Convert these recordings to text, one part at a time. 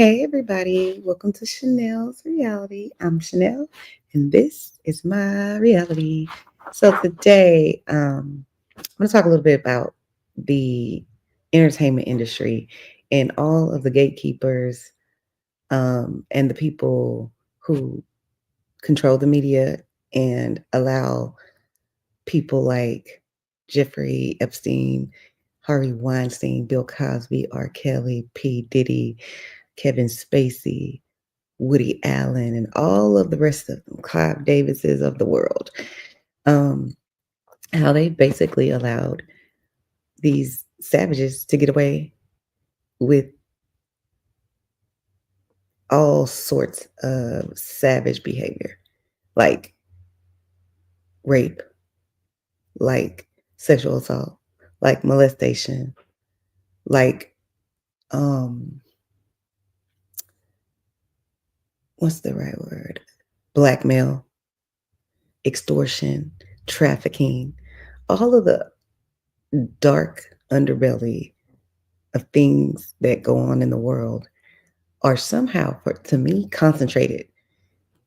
Hey everybody, welcome to Chanel's Reality. I'm Chanel and this is my reality. So today, I'm going to talk a little bit about the entertainment industry and all of the gatekeepers and the people who control the media and allow people like Jeffrey Epstein, Harvey Weinstein, Bill Cosby, R. Kelly, P. Diddy, Kevin Spacey, Woody Allen, and all of the rest of them, Clive Davises of the world, um, how they basically allowed these savages to get away with all sorts of savage behavior, like rape, like sexual assault, like molestation, like um, what's the right word? Blackmail, extortion, trafficking, all of the dark underbelly of things that go on in the world are somehow, to me, concentrated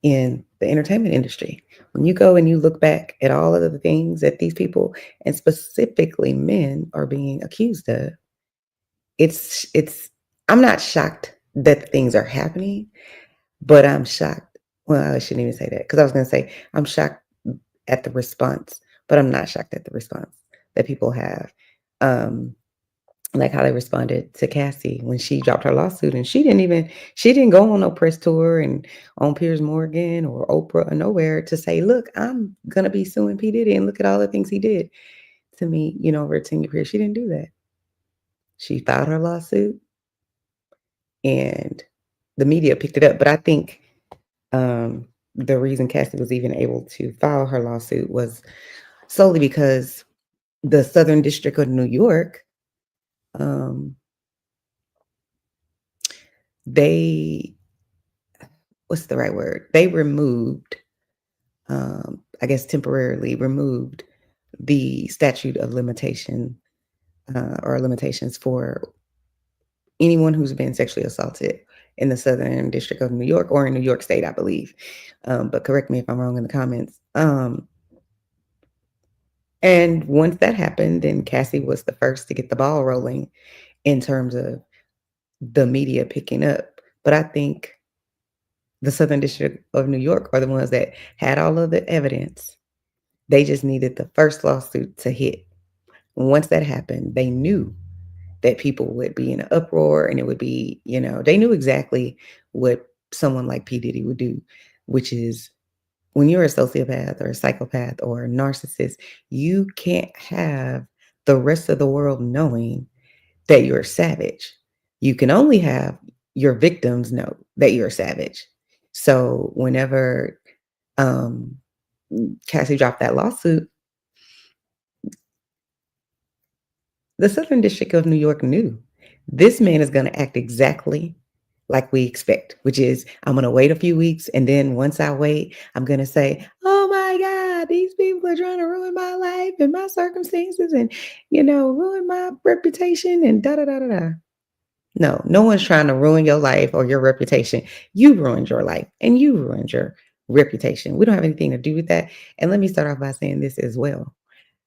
in the entertainment industry. When you go and you look back at all of the things that these people, and specifically men, are being accused of, it's I'm not shocked that things are happening, but I'm shocked. Well, I shouldn't even say that because I was going to say I'm shocked at the response, but I'm not shocked at the response that people have. Um, like how they responded to Cassie when she dropped her lawsuit, and she didn't go on no press tour and on Piers Morgan or Oprah or nowhere to say, look, I'm gonna be suing P. Diddy and look at all the things he did to me, over a 10-year period. She didn't do that. She filed her lawsuit and the media picked it up. But I think the reason Cassie was even able to file her lawsuit was solely because the Southern District of New York, um, they what's the right word? They removed, I guess temporarily removed the statute of limitation or limitations for anyone who's been sexually assaulted in the Southern District of New York or in New York State, I believe. But correct me if I'm wrong in the comments. And once that happened, then Cassie was the first to get the ball rolling in terms of the media picking up. But I think the Southern District of New York are the ones that had all of the evidence. They just needed the first lawsuit to hit. Once that happened, they knew that people would be in an uproar and it would be, they knew exactly what someone like P. Diddy would do, which is when you're a sociopath or a psychopath or a narcissist, you can't have the rest of the world knowing that you're a savage. You can only have your victims know that you're a savage. So whenever um, Cassie dropped that lawsuit, the Southern District of New York knew this man is going to act exactly like we expect, which is I'm going to wait a few weeks. And then once I wait, I'm going to say, oh my God, these people are trying to ruin my life and my circumstances and, ruin my reputation and da da da da da. No, no one's trying to ruin your life or your reputation. You ruined your life and you ruined your reputation. We don't have anything to do with that. And let me start off by saying this as well.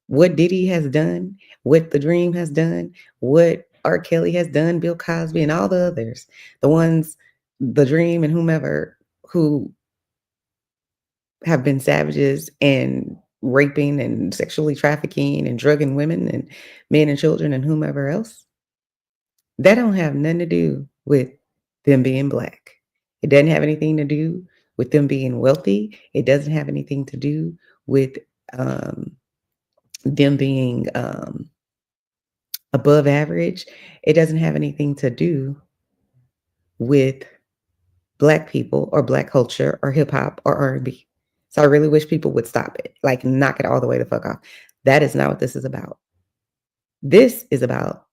What Diddy has done, what The Dream has done, what R. Kelly has done, Bill Cosby and all the others, the ones, The Dream and whomever, who have been savages and raping and sexually trafficking and drugging women and men and children and whomever else, that don't have nothing to do with them being Black. It doesn't have anything to do with them being wealthy. It doesn't have anything to do with um, them being above average. It doesn't have anything to do with Black people or Black culture or hip hop or R&B. So I really wish people would stop it, like knock it all the way the fuck off. That is not what this is about. This is about,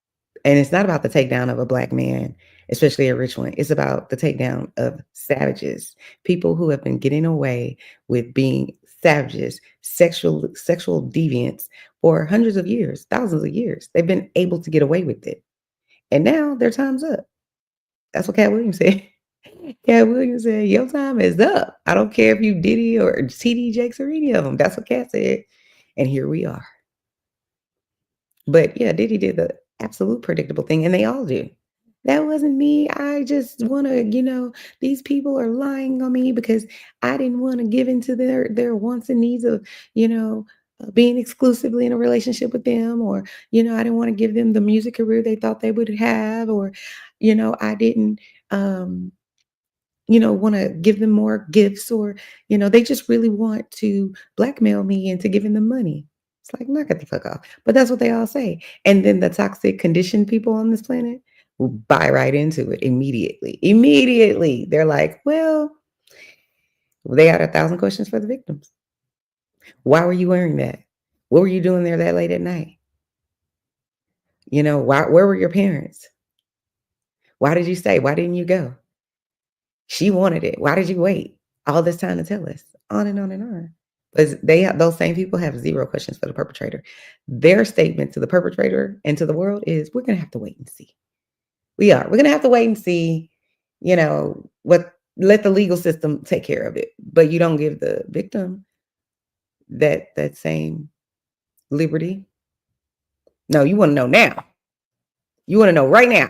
and it's not about the takedown of a Black man, especially a rich one. It's about the takedown of savages, people who have been getting away with being savages, sexual deviants for hundreds of years, thousands of years. They've been able to get away with it. And now their time's up. That's what Cat Williams said. Cat Williams said, "Your time is up. I don't care if you Diddy or TD Jakes or any of them." That's what Cat said, and here we are. But yeah, Diddy did the absolute predictable thing, and they all do. That wasn't me. I just wanna, these people are lying on me because I didn't wanna give into their wants and needs of, being exclusively in a relationship with them, or, I didn't wanna give them the music career they thought they would have, or, I didn't, um want to give them more gifts, or, they just really want to blackmail me into giving them money. It's like, knock it the fuck off. But that's what they all say. And then the toxic conditioned people on this planet will buy right into it immediately. Immediately. They're like, well, they got 1,000 questions for the victims. Why were you wearing that? What were you doing there that late at night? Where were your parents? Why did you stay? Why didn't you go? She wanted it. Why did you wait all this time to tell us? On and on and on. Because those same people have 0 questions for the perpetrator. Their statement to the perpetrator and to the world is, "We're gonna have to wait and see." We are. We're gonna have to wait and see, what let the legal system take care of it. But you don't give the victim that same liberty. No, you wanna know now. You wanna know right now.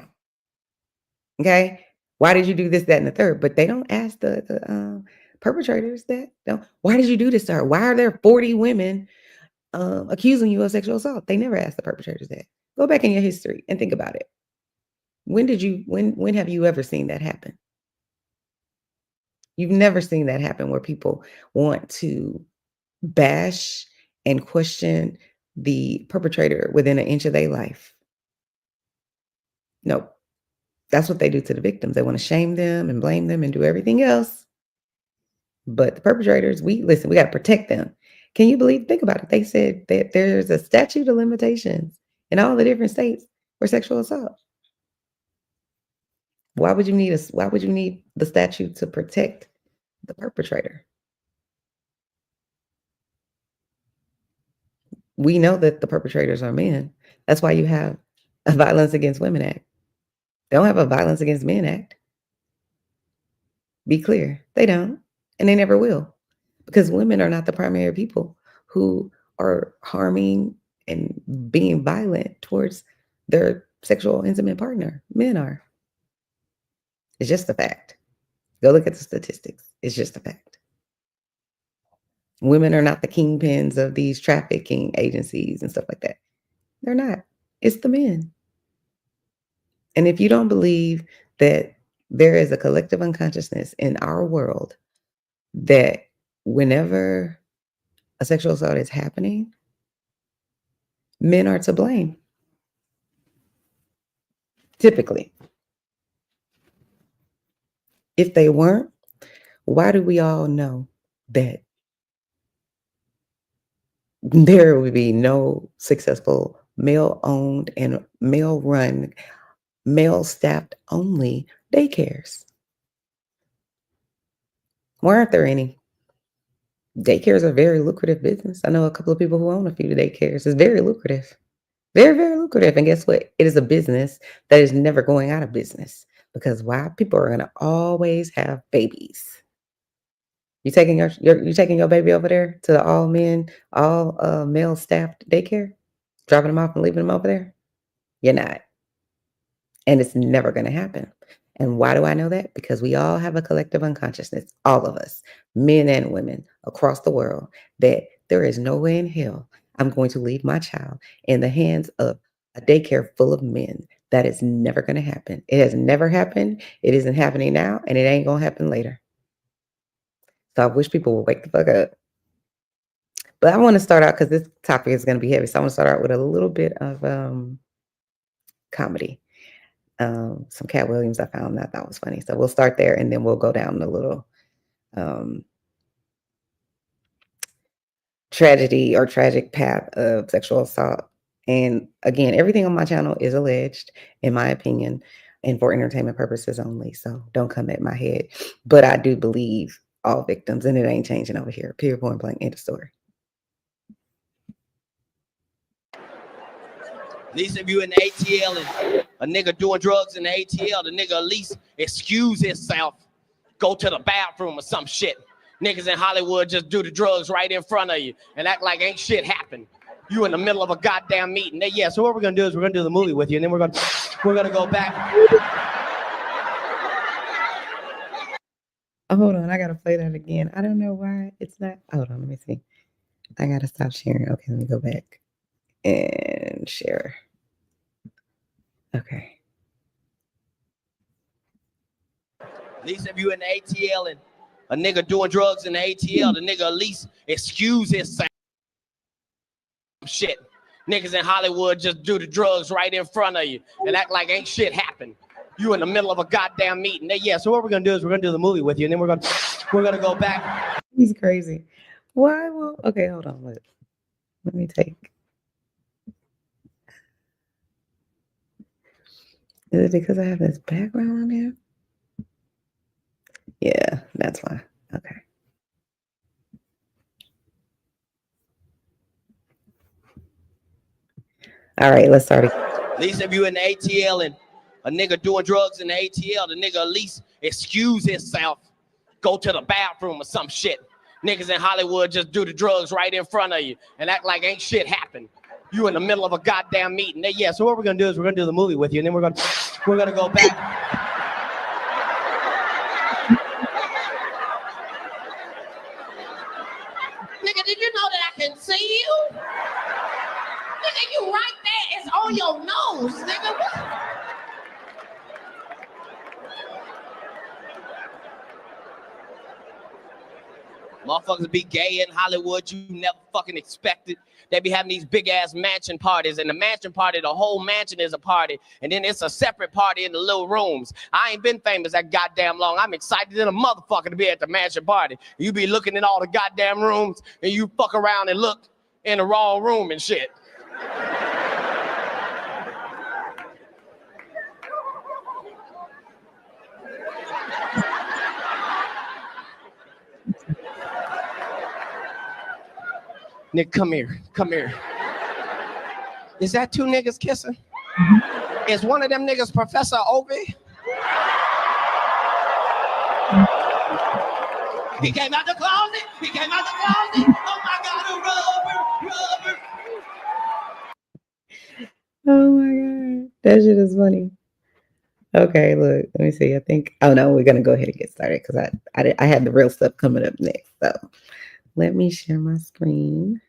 Okay? Why did you do this, that, and the third? But they don't ask the perpetrators that. Don't. Why did you do this to her? Why are there 40 women accusing you of sexual assault? They never ask the perpetrators that. Go back in your history and think about it. When have you ever seen that happen? You've never seen that happen where people want to bash and question the perpetrator within an inch of their life. Nope. That's what they do to the victims. They want to shame them and blame them and do everything else. But the perpetrators, we got to protect them. Can you believe? Think about it. They said that there's a statute of limitations in all the different states for sexual assault. Why would you need the statute to protect the perpetrator? We know that the perpetrators are men. That's why you have a Violence Against Women Act. They don't have a Violence Against Men Act. Be clear. They don't. And they never will. Because women are not the primary people who are harming and being violent towards their sexual intimate partner. Men are. It's just a fact. Go look at the statistics. It's just a fact. Women are not the kingpins of these trafficking agencies and stuff like that. They're not. It's the men. And if you don't believe that there is a collective unconsciousness in our world that whenever a sexual assault is happening, men are to blame, typically. If they weren't, why do we all know that there would be no successful male owned and male run, male staffed only daycares? Why aren't there any? Daycares are very lucrative business. I know a couple of people who own a few daycares. It's very lucrative. Very, very lucrative. And guess what? It is a business that is never going out of business. Because why? People are gonna always have babies. You taking your baby over there to the all men, all male staffed daycare? Dropping them off and leaving them over there? You're not. And it's never gonna happen. And why do I know that? Because we all have a collective unconsciousness, all of us, men and women across the world, that there is no way in hell I'm going to leave my child in the hands of a daycare full of men. That is never going to happen. It has never happened. It isn't happening now, and it ain't going to happen later. So I wish people would wake the fuck up. But I want to start out because this topic is going to be heavy. So I want to start out with a little bit of comedy. Some Cat Williams I found that I thought was funny. So we'll start there and then we'll go down the little um, tragedy or tragic path of sexual assault. And again, everything on my channel is alleged, in my opinion, and for entertainment purposes only. So don't come at my head. But I do believe all victims, and it ain't changing over here. Period, point blank, end of story. At least if you in the ATL and a nigga doing drugs in the ATL, the nigga at least excuse himself, go to the bathroom or some shit. Niggas in Hollywood just do the drugs right in front of you and act like ain't shit happened. You in the middle of a goddamn meeting. Yeah, so what we're gonna do is we're gonna do the movie with you, and then we're gonna go back. Oh, hold on, I gotta play that again. I don't know why it's not. Hold on, let me see. I gotta stop sharing. Okay, let me go back and share. Okay. At least if you in the ATL and a nigga doing drugs in the ATL, the nigga at least excuse himself. Shit. Niggas in Hollywood just do the drugs right in front of you and act like ain't shit happened. You in the middle of a goddamn meeting. Yeah, so what we're gonna do is we're gonna do the movie with you, and then we're gonna go back. He's crazy. Why? Well, okay, hold on. Let me take. Is it because I have this background on here? Yeah, that's why. Okay. All right, let's start again. At least if you in the ATL and a nigga doing drugs in the ATL, the nigga at least excuse himself, go to the bathroom or some shit. Niggas in Hollywood just do the drugs right in front of you and act like ain't shit happened. You in the middle of a goddamn meeting. Yeah, so what we're gonna do is we're gonna do the movie with you, and then we're gonna go back. Nigga, did you know that I can see you? Nigga, you right there. It's on your nose, nigga. What? Motherfuckers be gay in Hollywood, you never fucking expected. They be having these big ass mansion parties, and the mansion party, the whole mansion is a party, and then it's a separate party in the little rooms. I ain't been famous that goddamn long. I'm excited than a motherfucker to be at the mansion party. You be looking in all the goddamn rooms, and you fuck around and look in the wrong room and shit. Nick, come here. Is that two niggas kissing? Mm-hmm. Is one of them niggas Professor Ovi? He came out the closet. Oh my God, a rubber. Oh my God, that shit is funny. Okay, look, let me see. I think. Oh no, we're gonna go ahead and get started because I had the real stuff coming up next. So let me share my screen.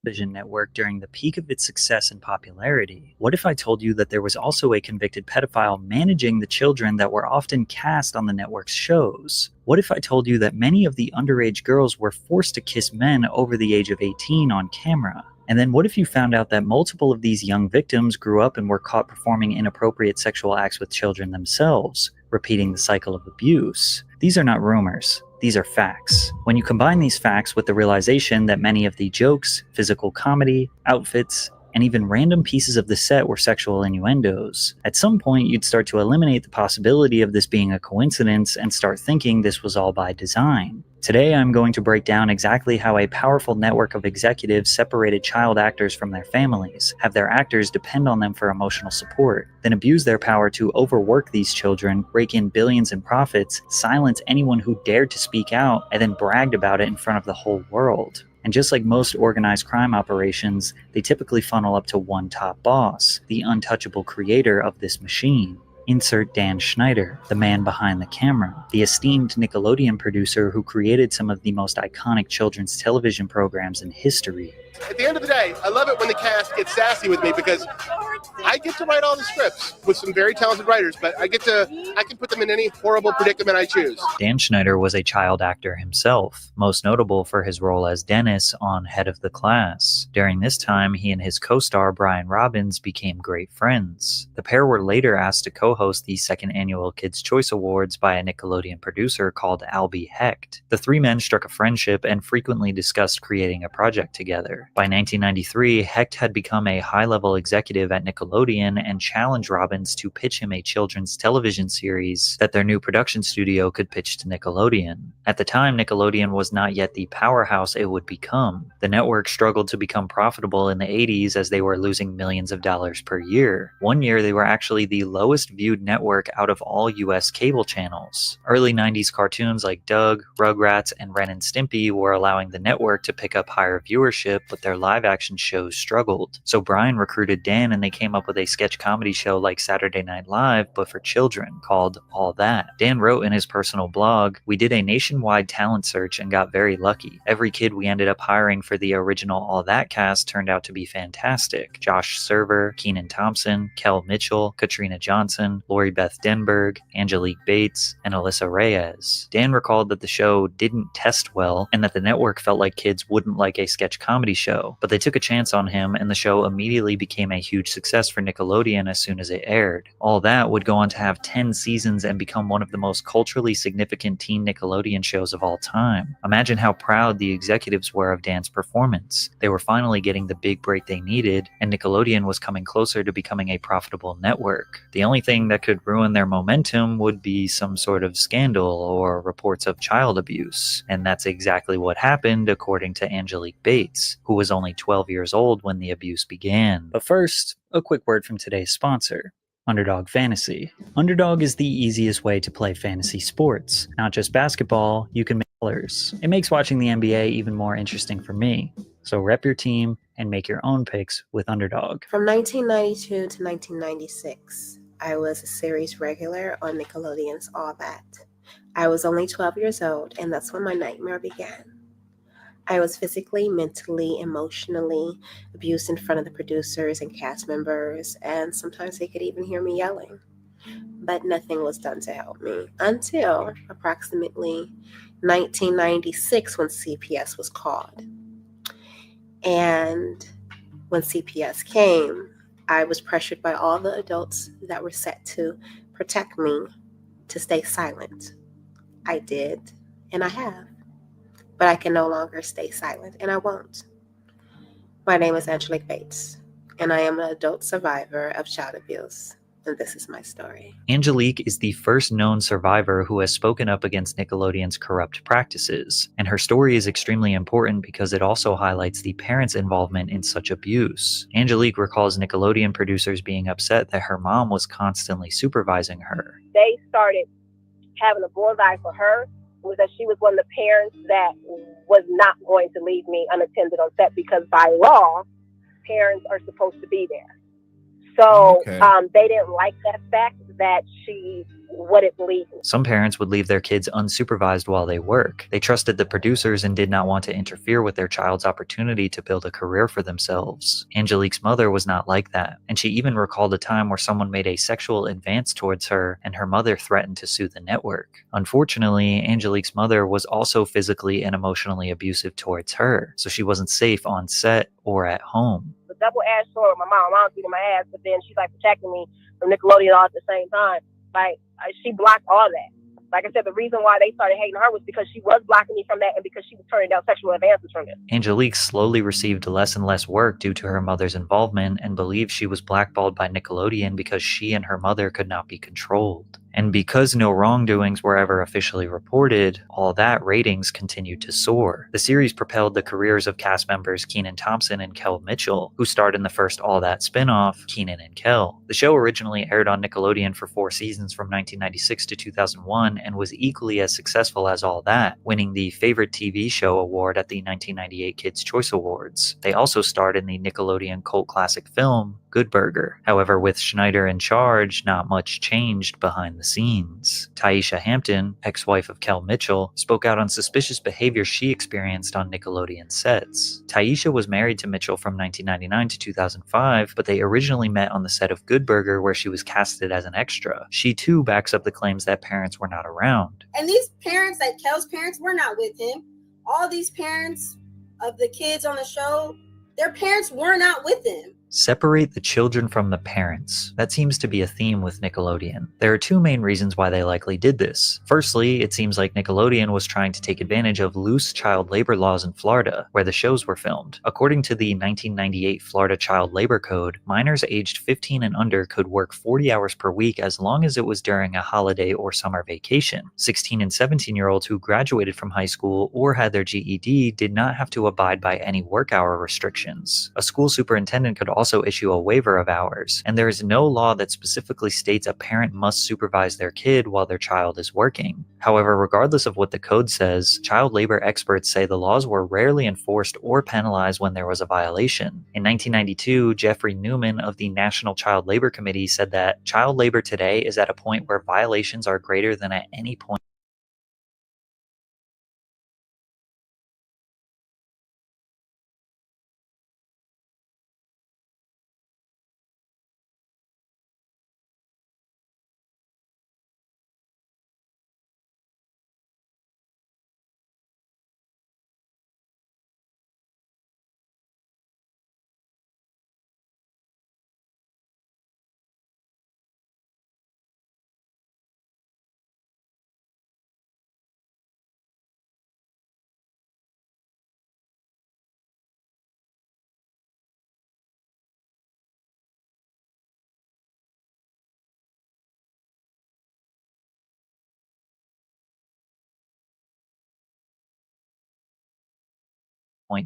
Television network during the peak of its success and popularity. What if I told you that there was also a convicted pedophile managing the children that were often cast on the network's shows? What if I told you that many of the underage girls were forced to kiss men over the age of 18 on camera? And then what if you found out that multiple of these young victims grew up and were caught performing inappropriate sexual acts with children themselves, repeating the cycle of abuse? These are not rumors. These are facts. When you combine these facts with the realization that many of the jokes, physical comedy, outfits, and even random pieces of the set were sexual innuendos, at some point you'd start to eliminate the possibility of this being a coincidence and start thinking this was all by design. Today I'm going to break down exactly how a powerful network of executives separated child actors from their families, have their actors depend on them for emotional support, then abuse their power to overwork these children, rake in billions in profits, silence anyone who dared to speak out, and then bragged about it in front of the whole world. And just like most organized crime operations, they typically funnel up to one top boss, the untouchable creator of this machine. Insert Dan Schneider, the man behind the camera, the esteemed Nickelodeon producer who created some of the most iconic children's television programs in history. At the end of the day, I love it when the cast gets sassy with me because I get to write all the scripts with some very talented writers, but I can put them in any horrible predicament I choose. Dan Schneider was a child actor himself, most notable for his role as Dennis on Head of the Class. During this time, he and his co-star Brian Robbins became great friends. The pair were later asked to co-host the second annual Kids' Choice Awards by a Nickelodeon producer called Albie Hecht. The three men struck a friendship and frequently discussed creating a project together. year. By 1993, Hecht had become a high-level executive at Nickelodeon and challenged Robbins to pitch him a children's television series that their new production studio could pitch to Nickelodeon. At the time, Nickelodeon was not yet the powerhouse it would become. The network struggled to become profitable in the 80s as they were losing millions of dollars per year. One year, they were actually the lowest viewed network out of all US cable channels. Early 90s cartoons like Doug, Rugrats, and Ren and Stimpy were allowing the network to pick up higher viewership, but their live-action shows struggled. So Brian recruited Dan and they came up with a sketch comedy show like Saturday Night Live, but for children, called All That. Dan wrote in his personal blog, "We did a nationwide talent search and got very lucky. Every kid we ended up hiring for the original All That cast turned out to be fantastic. Josh Server, Kenan Thompson, Kel Mitchell, Katrina Johnson, Lori Beth Denberg, Angelique Bates, and Alyssa Reyes." Dan recalled that the show didn't test well and that the network felt like kids wouldn't like a sketch comedy show, but they took a chance on him and the show immediately became a huge success for Nickelodeon as soon as it aired. All That would go on to have 10 seasons and become one of the most culturally significant teen Nickelodeon shows of all time. Imagine how proud the executives were of Dan's performance. They were finally getting the big break they needed, and Nickelodeon was coming closer to becoming a profitable network. The only thing that could ruin their momentum would be some sort of scandal or reports of child abuse, and that's exactly what happened according to Angelique Bates, who was only 12 years old when the abuse began. But first, a quick word from today's sponsor, Underdog Fantasy. Underdog is the easiest way to play fantasy sports. Not just basketball, you can make colors. It makes watching the NBA even more interesting for me. So rep your team and make your own picks with Underdog. From 1992 to 1996, I was a series regular on Nickelodeon's All That. I was only 12 years old, and that's when my nightmare began. I was physically, mentally, emotionally abused in front of the producers and cast members, and sometimes they could even hear me yelling. But nothing was done to help me until approximately 1996 when CPS was called. And when CPS came, I was pressured by all the adults that were set to protect me to stay silent. I did, and I have. But I can no longer stay silent, and I won't. My name is Angelique Bates, and I am an adult survivor of child abuse, and this is my story. Angelique is the first known survivor who has spoken up against Nickelodeon's corrupt practices, and her story is extremely important because it also highlights the parents' involvement in such abuse. Angelique recalls Nickelodeon producers being upset that her mom was constantly supervising her. They started having a bullseye for her was that she was one of the parents that was not going to leave me unattended on set because by law, parents are supposed to be there. So they didn't like that fact that she wouldn't leave me. Some parents would leave their kids unsupervised while they work. They trusted the producers and did not want to interfere with their child's opportunity to build a career for themselves. Angelique's mother was not like that, and she even recalled a time where someone made a sexual advance towards her and her mother threatened to sue the network. Unfortunately, Angelique's mother was also physically and emotionally abusive towards her, so she wasn't safe on set or at home. The double-edged sword with my mom's beating my ass, but then she's like protecting me from Nickelodeon all at the same time. Like, she blocked all that. Like I said, the reason why they started hating her was because she was blocking me from that and because she was turning down sexual advances from it. Angelique slowly received less and less work due to her mother's involvement and believed she was blackballed by Nickelodeon because she and her mother could not be controlled. And because no wrongdoings were ever officially reported, All That ratings continued to soar. The series propelled the careers of cast members Kenan Thompson and Kel Mitchell, who starred in the first All That spin-off, Kenan and Kel. The show originally aired on Nickelodeon for 4 seasons from 1996 to 2001 and was equally as successful as All That, winning the Favorite TV Show award at the 1998 Kids' Choice Awards. They also starred in the Nickelodeon cult classic film, Good Burger. However, with Schneider in charge, not much changed behind the scenes. Taisha Hampton, ex-wife of Kel Mitchell, spoke out on suspicious behavior she experienced on Nickelodeon sets. Taisha was married to Mitchell from 1999 to 2005, but they originally met on the set of Good Burger where she was casted as an extra. She too backs up the claims that parents were not around. And these parents, like Kel's parents, were not with him. All these parents of the kids on the show, their parents were not with him. Separate the children from the parents. That seems to be a theme with Nickelodeon. There are two main reasons why they likely did this. Firstly, it seems like Nickelodeon was trying to take advantage of loose child labor laws in Florida, where the shows were filmed. According to the 1998 Florida Child Labor Code, minors aged 15 and under could work 40 hours per week as long as it was during a holiday or summer vacation. 16 and 17-year-olds who graduated from high school or had their GED did not have to abide by any work hour restrictions. A school superintendent could also issue a waiver of hours, and there is no law that specifically states a parent must supervise their kid while their child is working. However, regardless of what the code says, child labor experts say the laws were rarely enforced or penalized when there was a violation. In 1992, Jeffrey Newman of the National Child Labor Committee said that child labor today is at a point where violations are greater than at any point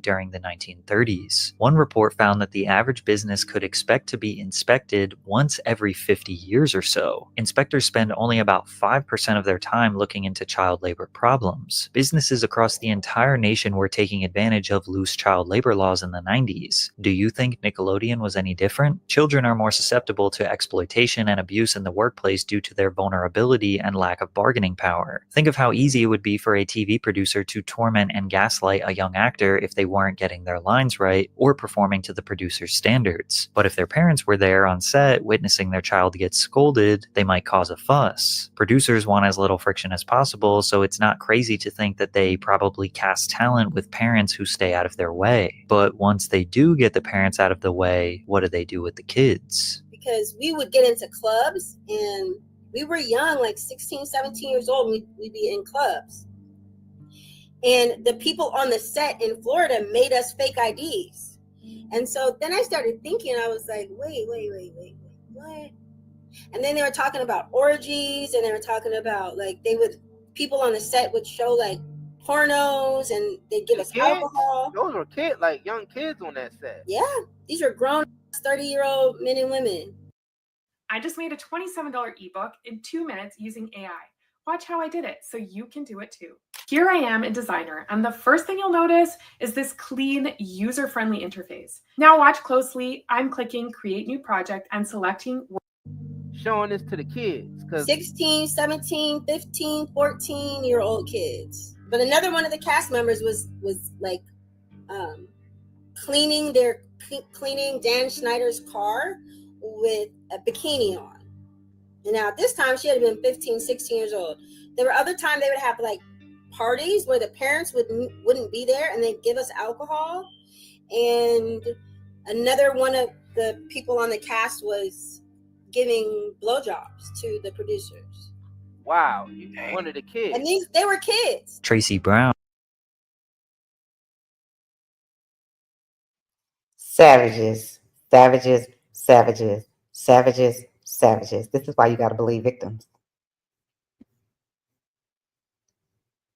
during the 1930s. One report found that the average business could expect to be inspected once every 50 years or so. Inspectors spend only about 5% of their time looking into child labor problems. Businesses across the entire nation were taking advantage of loose child labor laws in the 90s. Do you think Nickelodeon was any different? Children are more susceptible to exploitation and abuse in the workplace due to their vulnerability and lack of bargaining power. Think of how easy it would be for a TV producer to torment and gaslight a young actor if they weren't getting their lines right or performing to the producer's standards. But if their parents were there on set witnessing their child get scolded, they might cause a fuss. Producers want as little friction as possible, so it's not crazy to think that they probably cast talent with parents who stay out of their way. But once they do get the parents out of the way, what do they do with the kids? Because we would get into clubs and we were young, like 16, 17 years old. We'd be in clubs. And the people on the set in Florida made us fake IDs. And so then I started thinking, I was like, wait, what? And then they were talking about orgies, and they were talking about like people on the set would show like pornos, and they'd give us alcohol. Those were kids, like young kids on that set. Yeah, these are grown 30-year-old men and women. I just made a $27 ebook in 2 minutes using AI. Watch how I did it so you can do it too. Here I am in Designer, and the first thing you'll notice is this clean, user-friendly interface. Now watch closely. I'm clicking Create New Project and selecting Showing this to the kids. 16, 17, 15, 14-year-old kids. But another one of the cast members was like cleaning Dan Schneider's car with a bikini on. And now at this time, she had been 15, 16 years old. There were other times they would have like parties where the parents wouldn't be there, and they'd give us alcohol. And another one of the people on the cast was giving blowjobs to the producers. Wow, one of the kids. And they were kids. Tracy Brown. Savages, savages, savages, savages, savages. This is why you got to believe victims.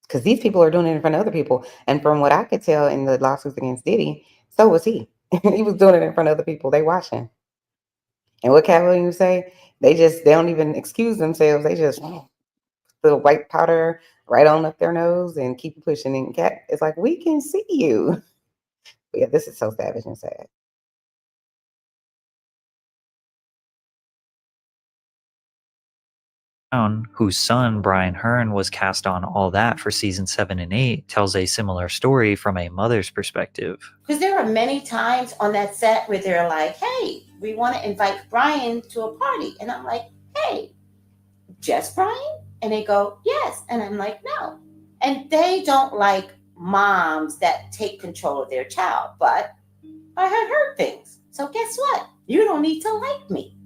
Because these people are doing it in front of other people. And from what I could tell in the lawsuits against Diddy, so was he. He was doing it in front of other people. They watching. And what Cat Williams say? They don't even excuse themselves. They just the white powder right on up their nose and keep pushing. And Cat is like, we can see you. But yeah, this is so savage and sad. Whose son, Brian Hearn, was cast on All That for season 7 and 8, tells a similar story from a mother's perspective. Because there are many times on that set where they're like, hey, we want to invite Brian to a party. And I'm like, hey, just Brian? And they go, yes. And I'm like, no. And they don't like moms that take control of their child. But I had heard things. So guess what? You don't need to like me.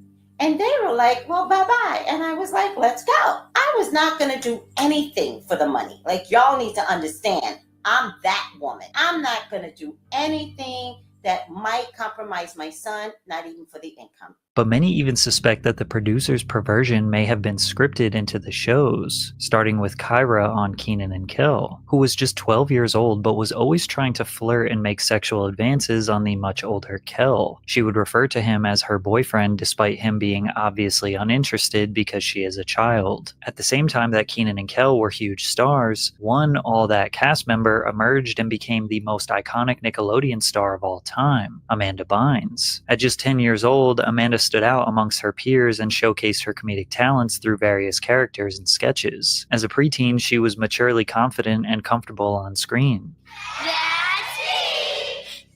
And they were like, well, bye-bye. And I was like, let's go. I was not going to do anything for the money. Like, y'all need to understand, I'm that woman. I'm not going to do anything that might compromise my son, not even for the income. But many even suspect that the producer's perversion may have been scripted into the shows, starting with Kyra on Kenan and Kel, who was just 12 years old but was always trying to flirt and make sexual advances on the much older Kel. She would refer to him as her boyfriend despite him being obviously uninterested because she is a child. At the same time that Kenan and Kel were huge stars, one All That cast member emerged and became the most iconic Nickelodeon star of all time, Amanda Bynes. At just 10 years old, Amanda stood out amongst her peers and showcased her comedic talents through various characters and sketches. As a preteen, she was maturely confident and comfortable on screen.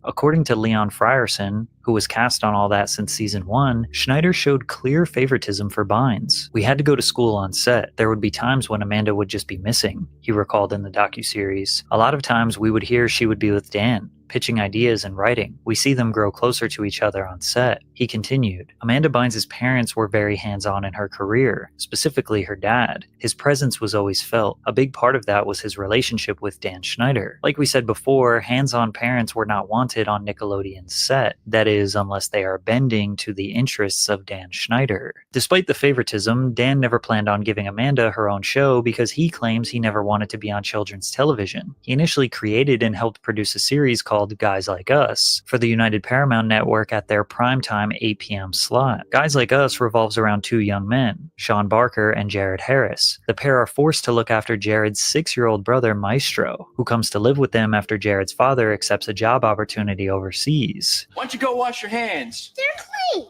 According to Leon Frierson, who was cast on All That since season 1, Schneider showed clear favoritism for Bynes. We had to go to school on set. There would be times when Amanda would just be missing, he recalled in the docuseries. A lot of times we would hear she would be with Dan, pitching ideas and writing. We see them grow closer to each other on set. He continued, Amanda Bynes' parents were very hands-on in her career, specifically her dad. His presence was always felt. A big part of that was his relationship with Dan Schneider. Like we said before, hands-on parents were not wanted on Nickelodeon's set. That is, unless they are bending to the interests of Dan Schneider. Despite the favoritism, Dan never planned on giving Amanda her own show because he claims he never wanted to be on children's television. He initially created and helped produce a series called Guys Like Us for the United Paramount Network at their primetime 8 p.m. slot. Guys Like Us revolves around two young men, Sean Barker and Jared Harris. The pair are forced to look after Jared's 6-year-old brother Maestro, who comes to live with them after Jared's father accepts a job opportunity overseas. Why don't you go wash your hands? They're clean.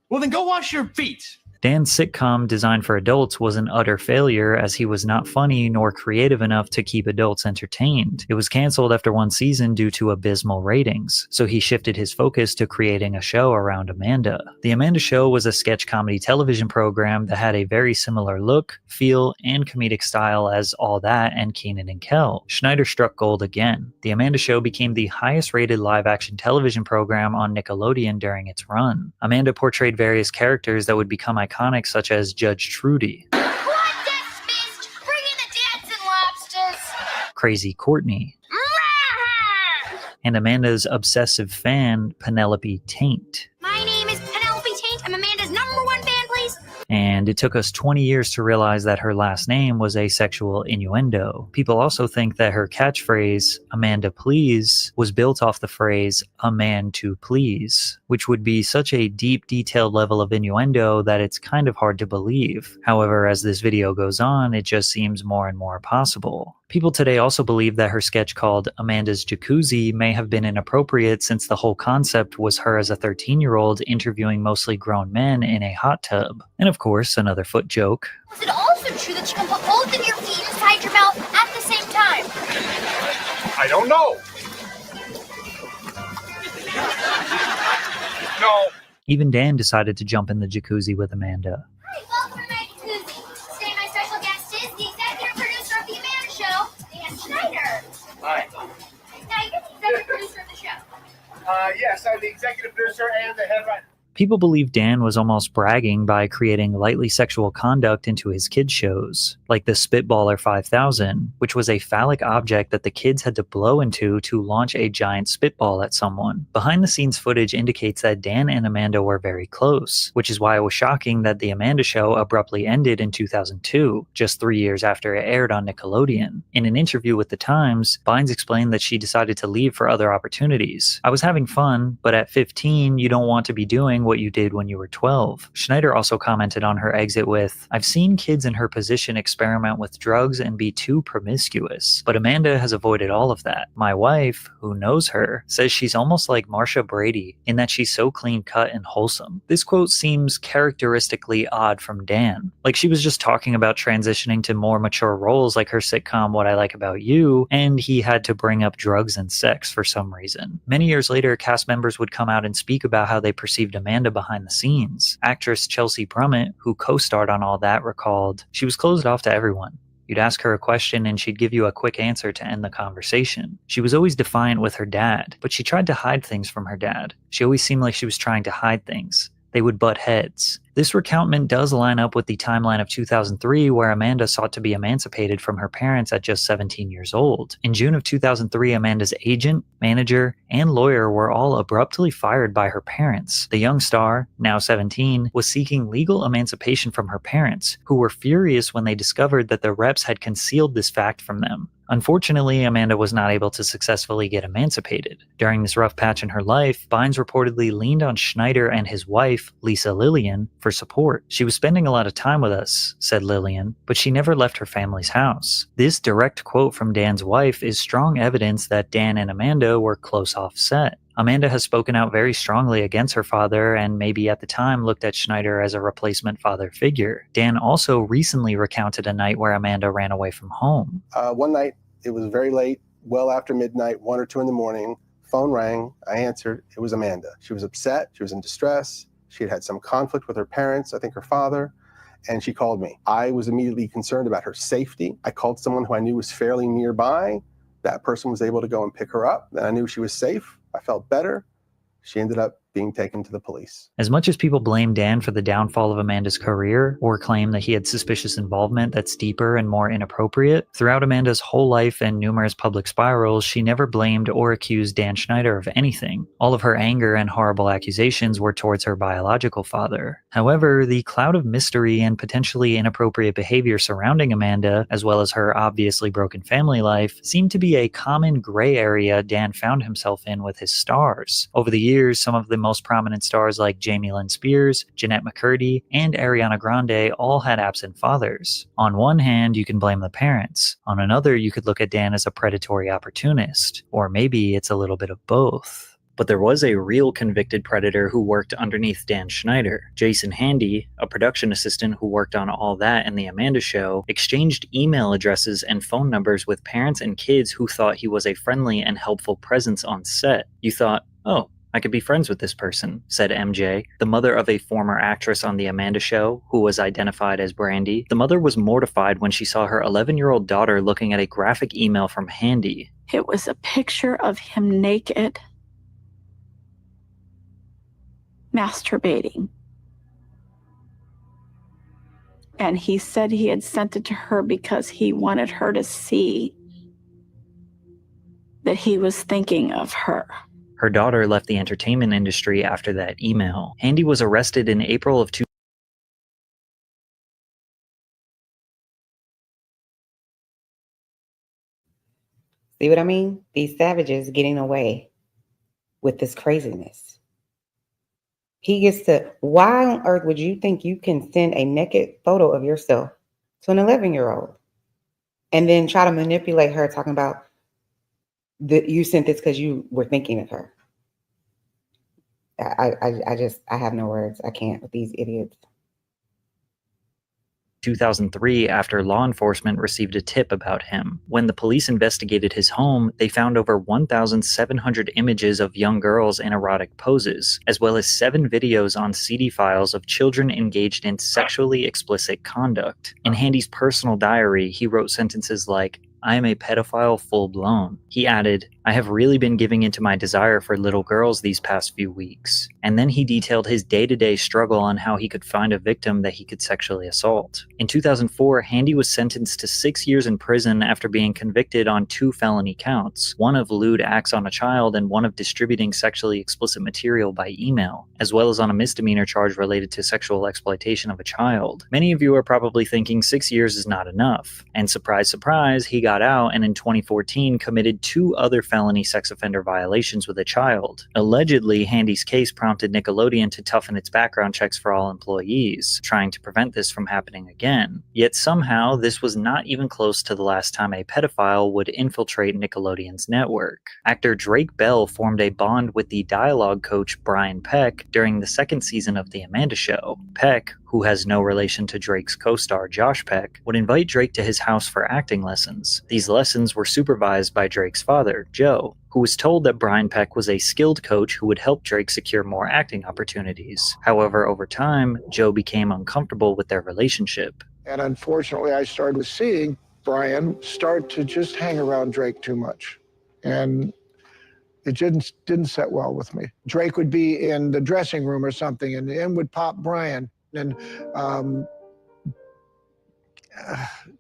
Well, then go wash your feet. Dan's sitcom designed for adults was an utter failure as he was not funny nor creative enough to keep adults entertained. It was canceled after one season due to abysmal ratings, so he shifted his focus to creating a show around Amanda. The Amanda Show was a sketch comedy television program that had a very similar look, feel, and comedic style as All That and Kenan and Kel. Schneider struck gold again. The Amanda Show became the highest rated live-action television program on Nickelodeon during its run. Amanda portrayed various characters that would become iconic, such as Judge Trudy, Crazy Courtney, and Amanda's obsessive fan, Penelope Taint. My name is Penelope Taint. I'm Amanda's #1 fan, please. And it took us 20 years to realize that her last name was a sexual innuendo. People also think that her catchphrase, Amanda Please, was built off the phrase, a man to please, which would be such a deep, detailed level of innuendo that it's kind of hard to believe. However, as this video goes on, it just seems more and more possible. People today also believe that her sketch called Amanda's Jacuzzi may have been inappropriate since the whole concept was her as a 13-year-old interviewing mostly grown men in a hot tub. And of course, another foot joke. Is it also true that you can put both of your feet inside your mouth at the same time? I don't know. No. Even Dan decided to jump in the jacuzzi with Amanda. Hi, welcome to my jacuzzi. Today my special guest is the executive producer of The Amanda Show, Dan Schneider. Hi. Now, you're the executive producer of the show. Yes, I'm the executive producer and the head writer. People believe Dan was almost bragging by creating lightly sexual conduct into his kids' shows, like the Spitballer 5000, which was a phallic object that the kids had to blow into to launch a giant spitball at someone. Behind-the-scenes footage indicates that Dan and Amanda were very close, which is why it was shocking that The Amanda Show abruptly ended in 2002, just 3 years after it aired on Nickelodeon. In an interview with The Times, Bynes explained that she decided to leave for other opportunities. I was having fun, but at 15, you don't want to be doing what you did when you were 12. Schneider also commented on her exit with, I've seen kids in her position experiment with drugs and be too promiscuous, but Amanda has avoided all of that. My wife, who knows her, says she's almost like Marsha Brady in that she's so clean-cut and wholesome. This quote seems characteristically odd from Dan. Like she was just talking about transitioning to more mature roles like her sitcom What I Like About You, and he had to bring up drugs and sex for some reason. Many years later, cast members would come out and speak about how they perceived Amanda behind the scenes. Actress Chelsea Brummett, who co-starred on All That, recalled, she was closed off to everyone. You'd ask her a question and she'd give you a quick answer to end the conversation. She was always defiant with her dad, but she tried to hide things from her dad. She always seemed like she was trying to hide things. They would butt heads. This recountment does line up with the timeline of 2003, where Amanda sought to be emancipated from her parents at just 17 years old. In June of 2003, Amanda's agent, manager, and lawyer were all abruptly fired by her parents. The young star, now 17, was seeking legal emancipation from her parents, who were furious when they discovered that the reps had concealed this fact from them. Unfortunately, Amanda was not able to successfully get emancipated. During this rough patch in her life, Bynes reportedly leaned on Schneider and his wife, Lisa Lillian, for support. She was spending a lot of time with us, said Lillian, but she never left her family's house. This direct quote from Dan's wife is strong evidence that Dan and Amanda were close off set. Amanda has spoken out very strongly against her father and maybe at the time looked at Schneider as a replacement father figure. Dan also recently recounted a night where Amanda ran away from home. One night, it was very late, well after midnight, 1 or 2 in the morning. Phone rang. I answered. It was Amanda. She was upset. She was in distress. She had had some conflict with her parents, I think her father, and she called me. I was immediately concerned about her safety. I called someone who I knew was fairly nearby. That person was able to go and pick her up. Then I knew she was safe. I felt better. She ended up being taken to the police. As much as people blame Dan for the downfall of Amanda's career, or claim that he had suspicious involvement that's deeper and more inappropriate, throughout Amanda's whole life and numerous public spirals, she never blamed or accused Dan Schneider of anything. All of her anger and horrible accusations were towards her biological father. However, the cloud of mystery and potentially inappropriate behavior surrounding Amanda, as well as her obviously broken family life, seemed to be a common gray area Dan found himself in with his stars. Over the years, some of the most prominent stars like Jamie Lynn Spears, Jeanette McCurdy, and Ariana Grande all had absent fathers. On one hand, you can blame the parents. On another, you could look at Dan as a predatory opportunist. Or maybe it's a little bit of both. But there was a real convicted predator who worked underneath Dan Schneider. Jason Handy, a production assistant who worked on All That and The Amanda Show, exchanged email addresses and phone numbers with parents and kids who thought he was a friendly and helpful presence on set. You thought, oh, I could be friends with this person, said MJ, the mother of a former actress on The Amanda Show, who was identified as Brandy. The mother was mortified when she saw her 11-year-old daughter looking at a graphic email from Handy. It was a picture of him naked, masturbating. And he said he had sent it to her because he wanted her to see that he was thinking of her. Her daughter left the entertainment industry after that email. Handy was arrested in April of See what I mean? These savages getting away with this craziness. He gets to, why on earth would you think you can send a naked photo of yourself to an 11-year-old and then try to manipulate her talking about that you sent this because you were thinking of her? I have no words. I can't with these idiots. 2003 after law enforcement received a tip about him. When the police investigated his home, they found over 1,700 images of young girls in erotic poses, as well as 7 videos on CD files of children engaged in sexually explicit conduct. In Handy's personal diary, he wrote sentences like, "I am a pedophile full-blown." He added, "I have really been giving into my desire for little girls these past few weeks." And then he detailed his day-to-day struggle on how he could find a victim that he could sexually assault. In 2004, Handy was sentenced to 6 years in prison after being convicted on 2 felony counts, one of lewd acts on a child and one of distributing sexually explicit material by email, as well as on a misdemeanor charge related to sexual exploitation of a child. Many of you are probably thinking 6 years is not enough. And surprise, surprise, he got out and in 2014 committed 2 other felony sex offender violations with a child. Allegedly, Handy's case prompted Nickelodeon to toughen its background checks for all employees, trying to prevent this from happening again. Yet somehow, this was not even close to the last time a pedophile would infiltrate Nickelodeon's network. Actor Drake Bell formed a bond with the dialogue coach Brian Peck during the 2nd season of The Amanda Show. Peck, who has no relation to Drake's co-star Josh Peck, would invite Drake to his house for acting lessons. These lessons were supervised by Drake's father, Joe, who was told that Brian Peck was a skilled coach who would help Drake secure more acting opportunities. However, over time, Joe became uncomfortable with their relationship. And unfortunately, I started seeing Brian, start to just hang around Drake too much. And it didn't set well with me. Drake would be in the dressing room or something, and in would pop Brian, and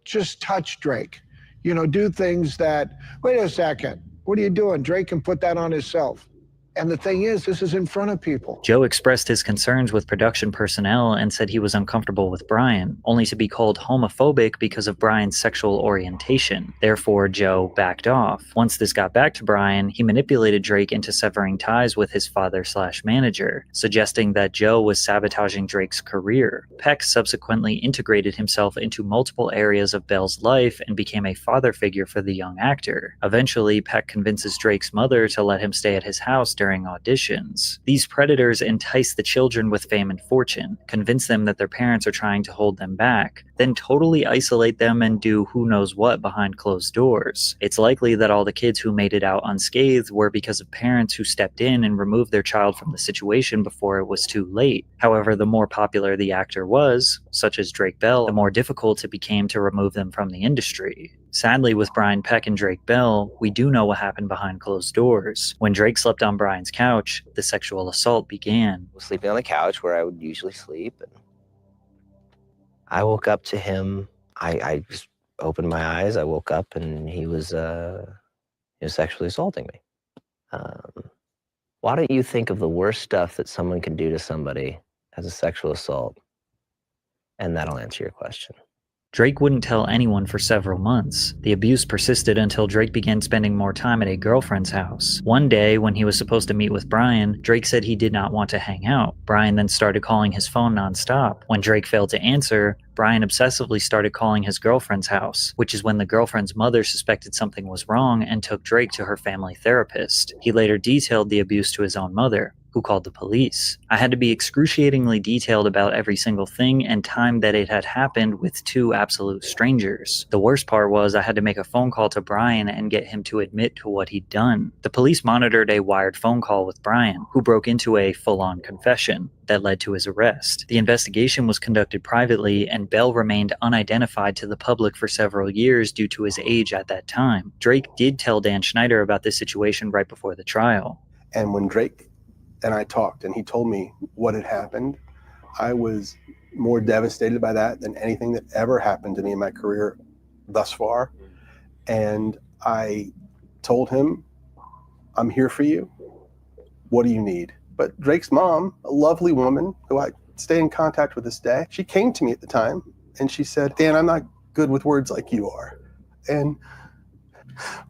just touch Drake. You know, do things that, wait a second, what are you doing? Drake can put that on himself. And the thing is, this is in front of people. Joe expressed his concerns with production personnel and said he was uncomfortable with Brian, only to be called homophobic because of Brian's sexual orientation. Therefore, Joe backed off. Once this got back to Brian, he manipulated Drake into severing ties with his father/manager, suggesting that Joe was sabotaging Drake's career. Peck subsequently integrated himself into multiple areas of Bell's life and became a father figure for the young actor. Eventually, Peck convinces Drake's mother to let him stay at his house during auditions. These predators entice the children with fame and fortune, convince them that their parents are trying to hold them back, then totally isolate them and do who knows what behind closed doors. It's likely that all the kids who made it out unscathed were because of parents who stepped in and removed their child from the situation before it was too late. However, the more popular the actor was, such as Drake Bell, the more difficult it became to remove them from the industry. Sadly, with Brian Peck and Drake Bell, we do know what happened behind closed doors. When Drake slept on Brian's couch, the sexual assault began. Sleeping on the couch where I would usually sleep. And I woke up to him. I just opened my eyes. I woke up and he was sexually assaulting me. Why don't you think of the worst stuff that someone can do to somebody as a sexual assault? And that'll answer your question. Drake wouldn't tell anyone for several months. The abuse persisted until Drake began spending more time at a girlfriend's house. One day, when he was supposed to meet with Brian, Drake said he did not want to hang out. Brian then started calling his phone nonstop. When Drake failed to answer, Brian obsessively started calling his girlfriend's house, which is when the girlfriend's mother suspected something was wrong and took Drake to her family therapist. He later detailed the abuse to his own mother, who called the police. I had to be excruciatingly detailed about every single thing and time that it had happened with two absolute strangers. The worst part was I had to make a phone call to Brian and get him to admit to what he'd done. The police monitored a wired phone call with Brian, who broke into a full-on confession that led to his arrest. The investigation was conducted privately, and Bell remained unidentified to the public for several years due to his age at that time. Drake did tell Dan Schneider about this situation right before the trial. And when Drake and I talked and he told me what had happened, I was more devastated by that than anything that ever happened to me in my career thus far. And I told him, I'm here for you. What do you need? But Drake's mom, a lovely woman who I stay in contact with this day, she came to me at the time and she said, Dan, I'm not good with words like you are. And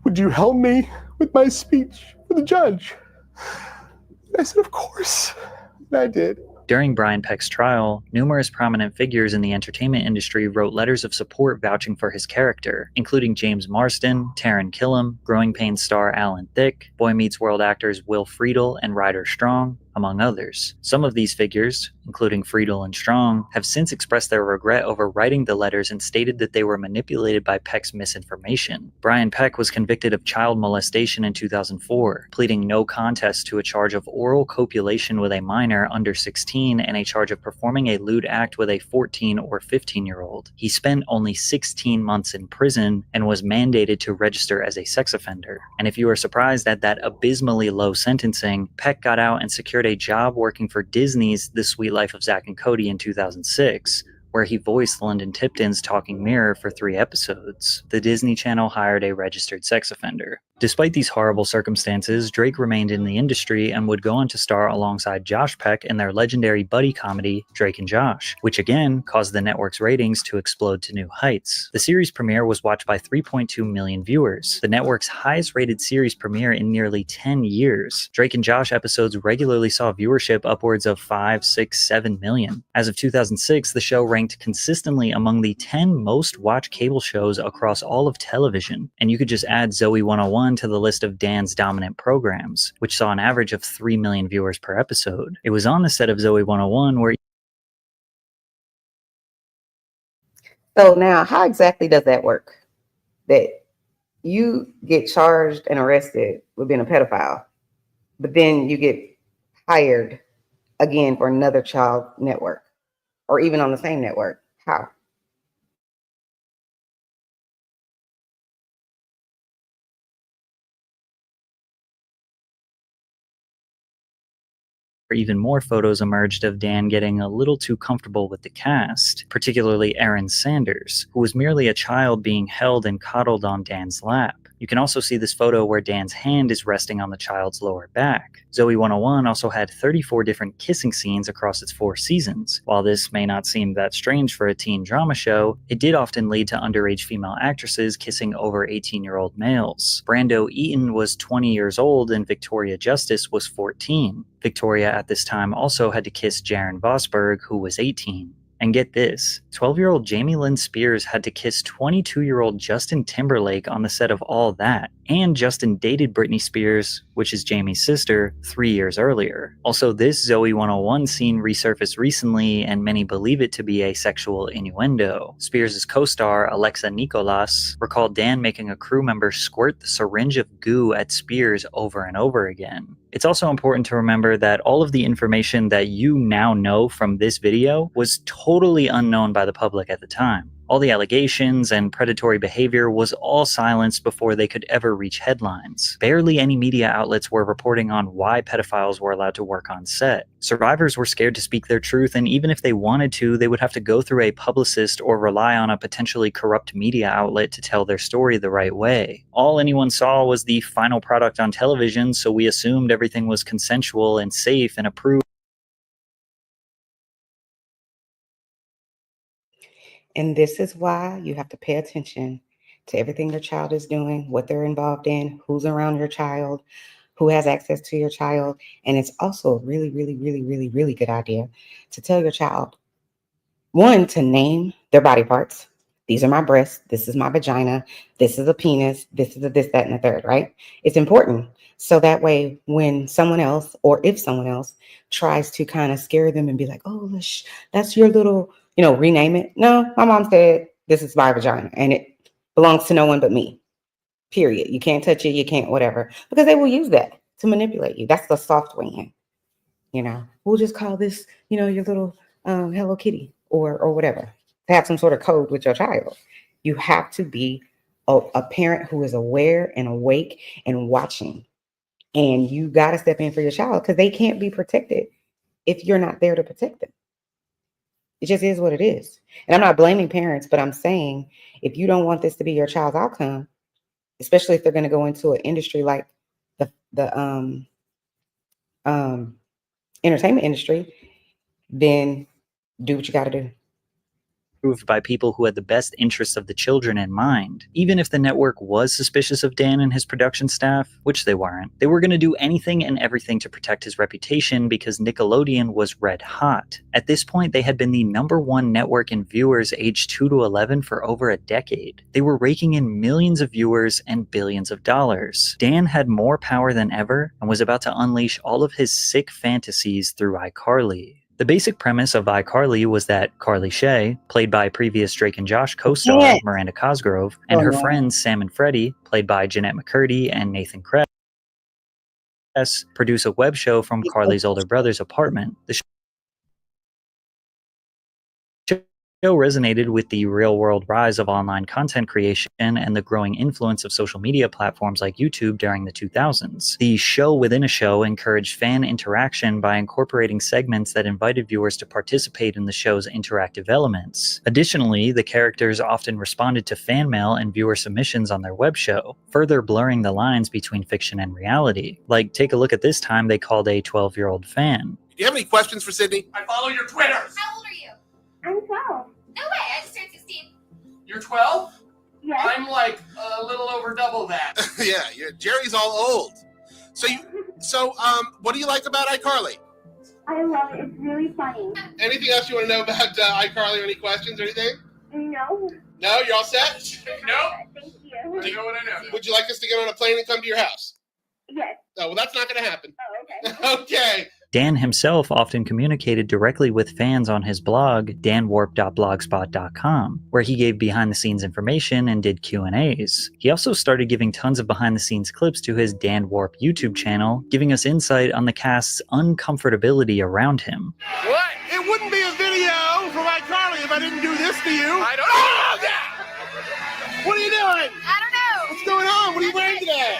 would you help me with my speech for the judge? I said, of course. And I did. During Brian Peck's trial, numerous prominent figures in the entertainment industry wrote letters of support vouching for his character, including James Marsden, Taran Killam, Growing Pains star Alan Thicke, Boy Meets World actors Will Friedle and Ryder Strong, among others. Some of these figures, including Friedle and Strong, have since expressed their regret over writing the letters and stated that they were manipulated by Peck's misinformation. Brian Peck was convicted of child molestation in 2004, pleading no contest to a charge of oral copulation with a minor under 16 and a charge of performing a lewd act with a 14 or 15-year-old. He spent only 16 months in prison and was mandated to register as a sex offender. And if you are surprised at that abysmally low sentencing, Peck got out and secured a job working for Disney's The Suite Life of Zack and Cody in 2006, where he voiced London Tipton's talking mirror for 3 episodes. The Disney Channel hired a registered sex offender. Despite these horrible circumstances, Drake remained in the industry and would go on to star alongside Josh Peck in their legendary buddy comedy, Drake and Josh, which again caused the network's ratings to explode to new heights. The series premiere was watched by 3.2 million viewers, the network's highest rated series premiere in nearly 10 years. Drake and Josh episodes regularly saw viewership upwards of 5, 6, 7 million. As of 2006, the show ranked consistently among the 10 most watched cable shows across all of television, and you could just add Zoe 101 to the list of Dan's dominant programs, which saw an average of 3 million viewers per episode. It was on the set of Zoe 101 where... So now, how exactly does that work? That you get charged and arrested with being a pedophile, but then you get hired again for another child network, or even on the same network? How? Even more photos emerged of Dan getting a little too comfortable with the cast, particularly Erin Sanders, who was merely a child being held and coddled on Dan's lap. You can also see this photo where Dan's hand is resting on the child's lower back. Zoey 101 also had 34 different kissing scenes across its 4 seasons. While this may not seem that strange for a teen drama show, it did often lead to underage female actresses kissing over 18-year-old males. Brando Eaton was 20 years old and Victoria Justice was 14. Victoria at this time also had to kiss Jaron Vosberg, who was 18. And get this, 12-year-old Jamie Lynn Spears had to kiss 22-year-old Justin Timberlake on the set of All That, and Justin dated Britney Spears, which is Jamie's sister, 3 years earlier. Also, this Zoey 101 scene resurfaced recently, and many believe it to be a sexual innuendo. Spears' co-star, Alexa Nikolas, recalled Dan making a crew member squirt the syringe of goo at Spears over and over again. It's also important to remember that all of the information that you now know from this video was totally unknown by the public at the time. All the allegations and predatory behavior was all silenced before they could ever reach headlines. Barely any media outlets were reporting on why pedophiles were allowed to work on set. Survivors were scared to speak their truth, and even if they wanted to, they would have to go through a publicist or rely on a potentially corrupt media outlet to tell their story the right way. All anyone saw was the final product on television, so we assumed everything was consensual and safe and approved. And this is why you have to pay attention to everything your child is doing, what they're involved in, who's around your child, who has access to your child. And it's also a really, really, really, really, really good idea to tell your child, one, to name their body parts. These are my breasts. This is my vagina. This is a penis. This is a this, that, and the third, right? It's important. So that way, when someone else, or if someone else tries to kind of scare them and be like, oh, that's your little, rename it. No, my mom said, this is my vagina and it belongs to no one but me, period. You can't touch it. You can't whatever, because they will use that to manipulate you. That's the soft way in, we'll just call this, your little Hello Kitty or whatever, to have some sort of code with your child. You have to be a parent who is aware and awake and watching. And you got to step in for your child, because they can't be protected if you're not there to protect them. It just is what it is. And I'm not blaming parents, but I'm saying if you don't want this to be your child's outcome, especially if they're going to go into an industry like the entertainment industry, then do what you got to do. By people who had the best interests of the children in mind. Even if the network was suspicious of Dan and his production staff, which they weren't, they were going to do anything and everything to protect his reputation, because Nickelodeon was red hot. At this point, they had been the #1 network in viewers aged 2 to 11 for over a decade. They were raking in millions of viewers and billions of dollars. Dan had more power than ever and was about to unleash all of his sick fantasies through iCarly. The basic premise of iCarly was that Carly Shay, played by previous Drake and Josh co-star Miranda Cosgrove, and her friends Sam and Freddie, played by Jeanette McCurdy and Nathan Kress, produce a web show from Carly's older brother's apartment. The show resonated with the real-world rise of online content creation and the growing influence of social media platforms like YouTube during the 2000s. The show within a show encouraged fan interaction by incorporating segments that invited viewers to participate in the show's interactive elements. Additionally, the characters often responded to fan mail and viewer submissions on their web show, further blurring the lines between fiction and reality. Like, take a look at this time they called a 12-year-old fan. Do you have any questions for Sydney? I follow your Twitter. How old are you? I'm 12. No way, I just turned 16. You're 12? Yes. I'm like a little over double that. Yeah, Jerry's all old. So what do you like about iCarly? I love it. It's really funny. Anything else you want to know about iCarly, or any questions or anything? No. No, you're all set? No. Thank you. I know what I know. Would you like us to get on a plane and come to your house? Yes. Oh, well, that's not going to happen. Oh, okay. Okay. Dan himself often communicated directly with fans on his blog, danwarp.blogspot.com, where he gave behind-the-scenes information and did Q&As. He also started giving tons of behind-the-scenes clips to his Dan Warp YouTube channel, giving us insight on the cast's uncomfortability around him. What? It wouldn't be a video from iCarly if I didn't do this to you. I don't know. Oh, yeah. What are you doing? I don't know. What's going on? What are you wearing today?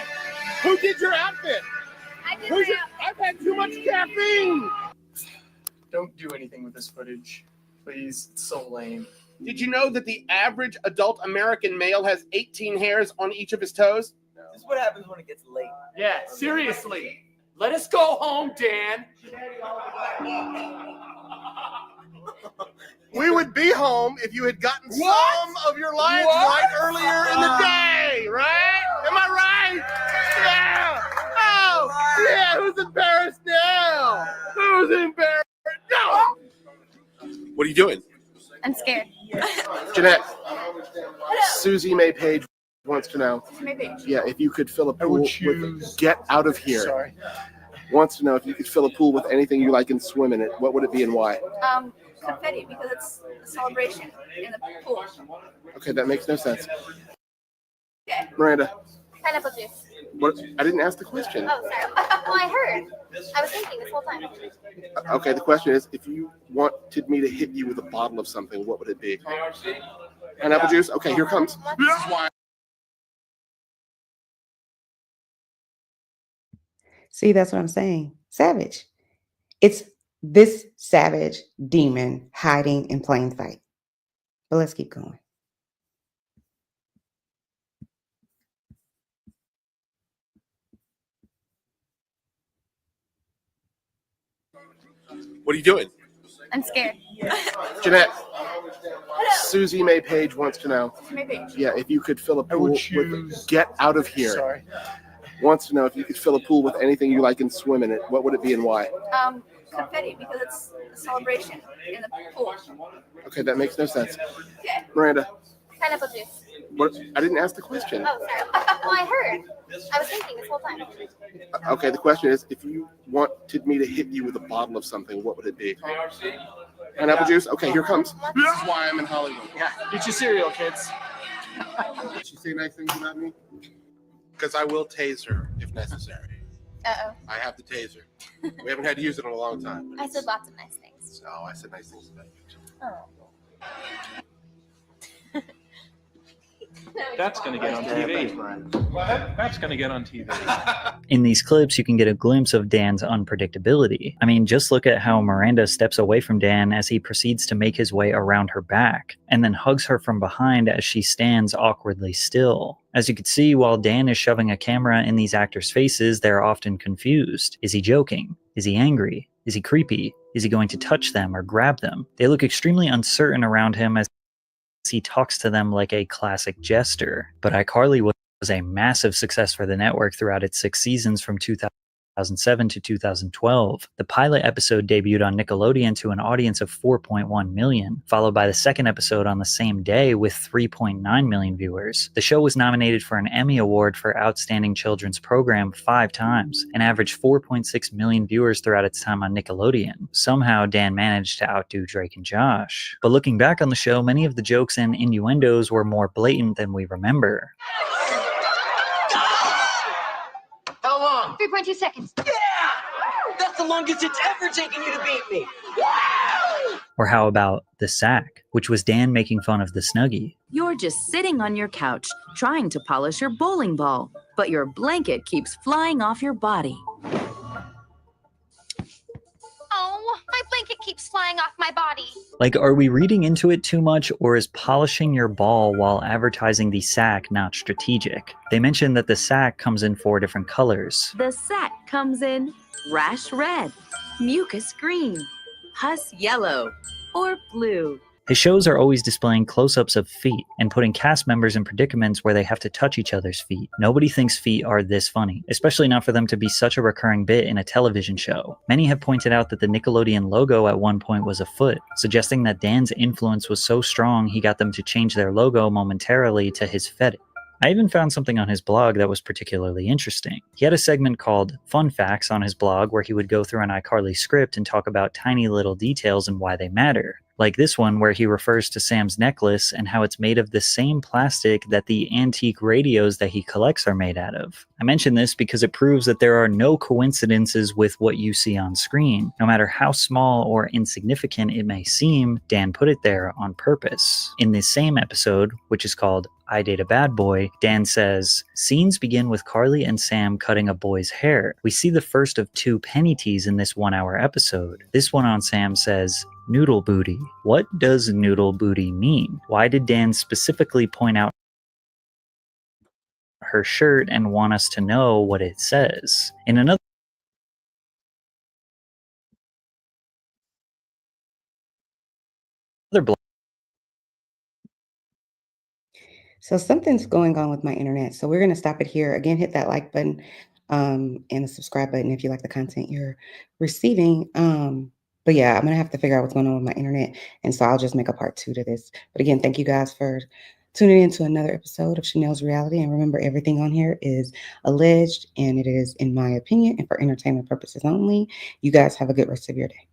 Who did your outfit? I did I've had too much caffeine. Don't do anything with this footage. Please, it's so lame. Did you know that the average adult American male has 18 hairs on each of his toes? This is what happens when it gets late. Yeah, seriously. Let us go home, Dan. We would be home if you had gotten some of your lines right earlier in the day, right? Am I right? Yeah. Oh, yeah. Who's embarrassed now? Who's embarrassed? No. What are you doing? I'm scared. Jeanette, Susie May Page wants to know. Maybe. Yeah, if you could fill a pool with "Get Out of Here." Sorry. Wants to know if you could fill a pool with anything you like and swim in it. What would it be and why? Confetti, because it's a celebration in the pool. Okay, that makes no sense. Okay. Miranda, Pineapple juice. what? I didn't ask the question. Oh, sorry. Well, I heard. I was thinking this whole time. Okay, the question is, if you wanted me to hit you with a bottle of something, what would it be? Pineapple juice? Okay, here comes. This is why. See, that's what I'm saying. Savage. It's this savage demon hiding in plain sight. But let's keep going. What are you doing? I'm scared. Jeanette, Susie May Page wants to know. Maybe. Yeah, if you could fill a pool with "Get Out of Here." Sorry. Wants to know if you could fill a pool with anything you like and swim in it. What would it be and why? Confetti, because it's a celebration in the pool. Okay, that makes no sense. Okay. Miranda, Pineapple juice. what? I didn't ask the question. Oh, sorry. Well, I heard. I was thinking this whole time. Okay, the question is, if you wanted me to hit you with a bottle of something, what would it be? Pineapple juice? Okay, here comes. This is why I'm in Hollywood. Yeah, eat your cereal, kids. Did she say nice things about me? Because I will tase her if necessary. Uh-oh. I have the taser. We haven't had to use it in a long time. I said lots of nice things. No, I said nice things about you. Oh. That's going to get on TV. That's going to get on TV. In these clips, you can get a glimpse of Dan's unpredictability. I mean, just look at how Miranda steps away from Dan as he proceeds to make his way around her back, and then hugs her from behind as she stands awkwardly still. As you can see, while Dan is shoving a camera in these actors' faces, they're often confused. Is he joking? Is he angry? Is he creepy? Is he going to touch them or grab them? They look extremely uncertain around him as he talks to them like a classic jester. But iCarly was a massive success for the network throughout its 6 seasons from 2007 to 2012. The pilot episode debuted on Nickelodeon to an audience of 4.1 million, followed by the second episode on the same day with 3.9 million viewers. The show was nominated for an Emmy Award for Outstanding Children's Program 5 times, and averaged 4.6 million viewers throughout its time on Nickelodeon. Somehow, Dan managed to outdo Drake and Josh. But looking back on the show, many of the jokes and innuendos were more blatant than we remember. How long? 3.2 seconds. Yeah! That's the longest it's ever taken you to beat me. Or how about the sack, which was Dan making fun of the Snuggie. You're just sitting on your couch, trying to polish your bowling ball, but your blanket keeps flying off your body. Oh, my blanket keeps flying off my body. Like, are we reading into it too much, or is polishing your ball while advertising the sack not strategic? They mentioned that the sack comes in 4 different colors. The sack comes in rash red, mucus green, pus yellow, or blue. His shows are always displaying close-ups of feet and putting cast members in predicaments where they have to touch each other's feet. Nobody thinks feet are this funny, especially not for them to be such a recurring bit in a television show. Many have pointed out that the Nickelodeon logo at one point was a foot, suggesting that Dan's influence was so strong he got them to change their logo momentarily to his fetish. I even found something on his blog that was particularly interesting. He had a segment called Fun Facts on his blog where he would go through an iCarly script and talk about tiny little details and why they matter. like this one where he refers to Sam's necklace and how it's made of the same plastic that the antique radios that he collects are made out of. I mention this because it proves that there are no coincidences with what you see on screen. No matter how small or insignificant it may seem, Dan put it there on purpose. In this same episode, which is called I Date a Bad Boy, Dan says, scenes begin with Carly and Sam cutting a boy's hair. We see the first of 2 penny tees in this 1-hour episode. This one on Sam says, noodle booty. What does noodle booty mean? Why did Dan specifically point out her shirt and want us to know what it says? In another blog. So something's going on with my internet. So we're going to stop it here. Again, hit that like button and the subscribe button if you like the content you're receiving. But yeah, I'm going to have to figure out what's going on with my internet. And so I'll just make a part 2 to this. But again, thank you guys for tuning in to another episode of Chanel's Reality. And remember, everything on here is alleged and it is in my opinion and for entertainment purposes only. You guys have a good rest of your day.